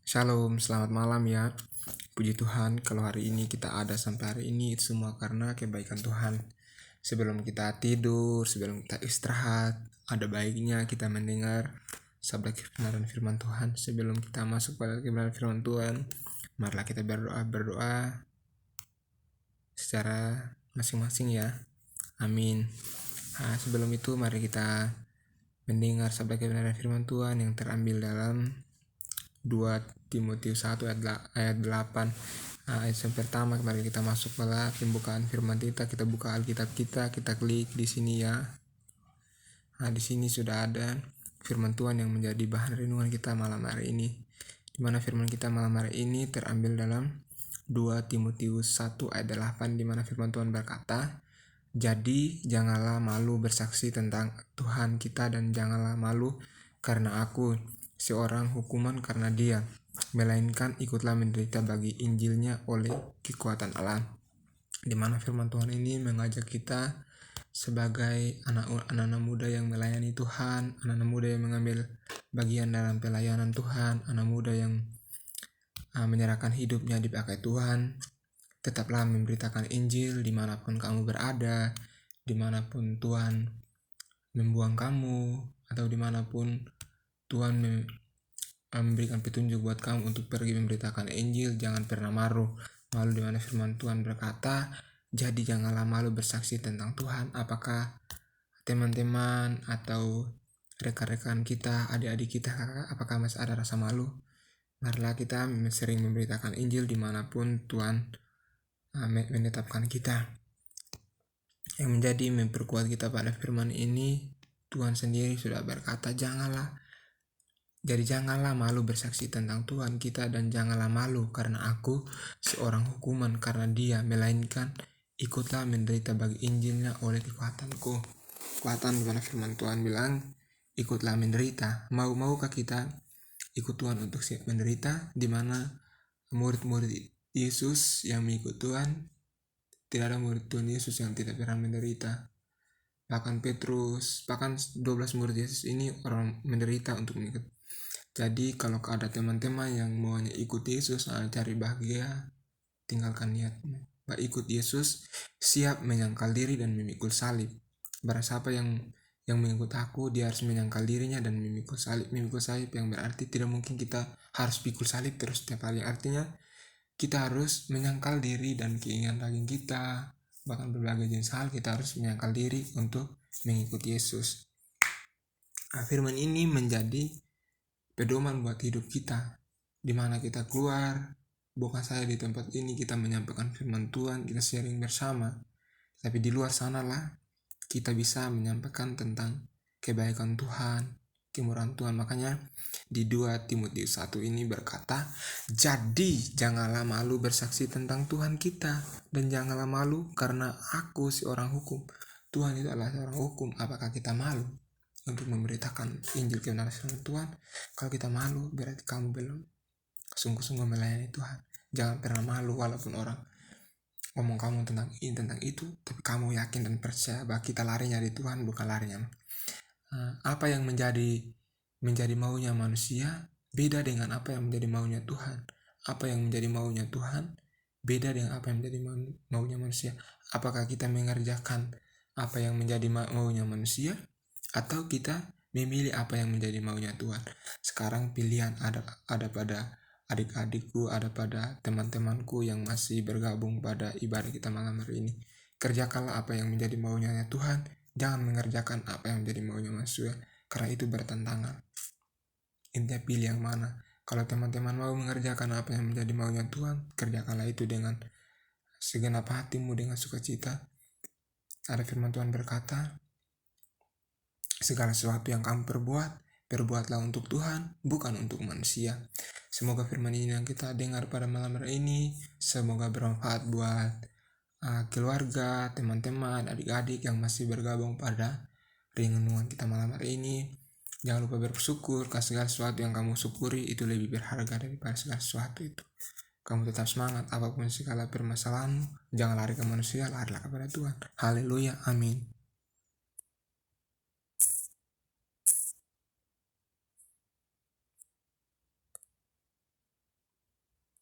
Shalom, selamat malam ya. Puji Tuhan kalau hari ini kita ada sampai hari ini itu semua karena kebaikan Tuhan. Sebelum kita tidur, sebelum kita istirahat, ada baiknya kita mendengar sabda kebenaran firman Tuhan. Sebelum kita masuk pada kebenaran firman Tuhan, marilah kita berdoa secara masing-masing ya. Amin. Sebelum itu mari kita mendengar sabda kebenaran firman Tuhan yang terambil dalam 2 Timotius 1 ayat 8. Ayat yang pertama, kemarin kita masuk pada pembukaan firman kita buka Alkitab kita klik di sini ya. Di sini sudah ada firman Tuhan yang menjadi bahan renungan kita malam hari ini. Di mana firman kita malam hari ini terambil dalam 2 Timotius 1 ayat 8, di mana firman Tuhan berkata, "Jadi janganlah malu bersaksi tentang Tuhan kita dan janganlah malu karena aku seorang hukuman karena dia, melainkan ikutlah menderita bagi Injilnya oleh kekuatan Allah." Di mana firman Tuhan ini mengajak kita sebagai anak-anak muda yang melayani Tuhan, anak-anak muda yang mengambil bagian dalam pelayanan Tuhan, anak muda yang menyerahkan hidupnya dipakai Tuhan. Tetaplah memberitakan Injil dimanapun kamu berada, dimanapun Tuhan membuang kamu, atau dimanapun Tuhan memberikan petunjuk buat kamu untuk pergi memberitakan Injil. Jangan pernah malu di mana firman Tuhan berkata, jadi janganlah malu bersaksi tentang Tuhan. Apakah teman-teman atau rekan-rekan kita, adik-adik kita, apakah masih ada rasa malu? Marilah kita sering memberitakan Injil dimanapun Tuhan menetapkan kita. Yang menjadi memperkuat kita pada firman ini, Tuhan sendiri sudah berkata, janganlah malu bersaksi tentang Tuhan kita dan janganlah malu karena aku seorang hukuman karena dia, melainkan ikutlah menderita bagi Injilnya oleh kekuatanku. Kekuatan dimana firman Tuhan bilang ikutlah menderita. Maukah kita ikut Tuhan untuk siap menderita? Dimana murid-murid Yesus yang mengikut Tuhan, tidak ada murid Tuhan Yesus yang tidak pernah menderita. Bahkan Petrus, bahkan 12 murid Yesus ini orang menderita untuk mengikut. Jadi kalau ada teman-teman yang maunya ikut Yesus, cari bahagia, tinggalkan niatmu. Ikut Yesus, siap menyangkal diri dan memikul salib. Barang siapa yang mengikut aku, dia harus menyangkal dirinya dan memikul salib. Memikul salib yang berarti tidak mungkin kita harus pikul salib terus setiap kali. Artinya kita harus menyangkal diri dan keinginan daging kita, bahkan berbagai jenis hal kita harus menyangkal diri untuk mengikuti Yesus. Firman ini menjadi pedoman buat hidup kita, di mana kita keluar, bukan saja di tempat ini kita menyampaikan firman Tuhan, kita sharing bersama, tapi di luar sanalah kita bisa menyampaikan tentang kebaikan Tuhan, kemurahan Tuhan. Makanya di 2 Timotius 1 ini berkata, jadi janganlah malu bersaksi tentang Tuhan kita dan janganlah malu karena aku seorang hukum. Tuhan itu adalah seorang hukum. Apakah kita malu untuk memberitakan Injil kebenaran firman Tuhan? Kalau kita malu, berarti kamu belum sungguh-sungguh melayani Tuhan. Jangan pernah malu walaupun orang ngomong kamu tentang ini tentang itu, tapi kamu yakin dan percaya bahwa kita larinya di Tuhan, bukan larinya. Apa yang menjadi maunya manusia beda dengan apa yang menjadi maunya Tuhan. Apa yang menjadi maunya Tuhan beda dengan apa yang menjadi maunya manusia. Apakah kita mengerjakan apa yang menjadi maunya manusia, atau kita memilih apa yang menjadi maunya Tuhan? Sekarang pilihan ada pada adik-adikku, ada pada teman-temanku yang masih bergabung pada ibadah kita malam hari ini. Kerjakanlah apa yang menjadi maunya Tuhan, jangan mengerjakan apa yang menjadi maunya manusia, karena itu bertentangan. Intinya pilih yang mana. Kalau teman-teman mau mengerjakan apa yang menjadi maunya Tuhan, kerjakanlah itu dengan segenap hatimu, dengan sukacita. Ada firman Tuhan berkata, segala sesuatu yang kamu perbuatlah untuk Tuhan, bukan untuk manusia. Semoga firman ini yang kita dengar pada malam hari ini, semoga bermanfaat buat keluarga, teman-teman, adik-adik yang masih bergabung pada renungan kita malam hari ini. Jangan lupa bersyukur, karena segala sesuatu yang kamu syukuri itu lebih berharga daripada segala sesuatu itu. Kamu tetap semangat apapun segala permasalahanmu. Jangan lari ke manusia, larilah kepada Tuhan. Haleluya, amin.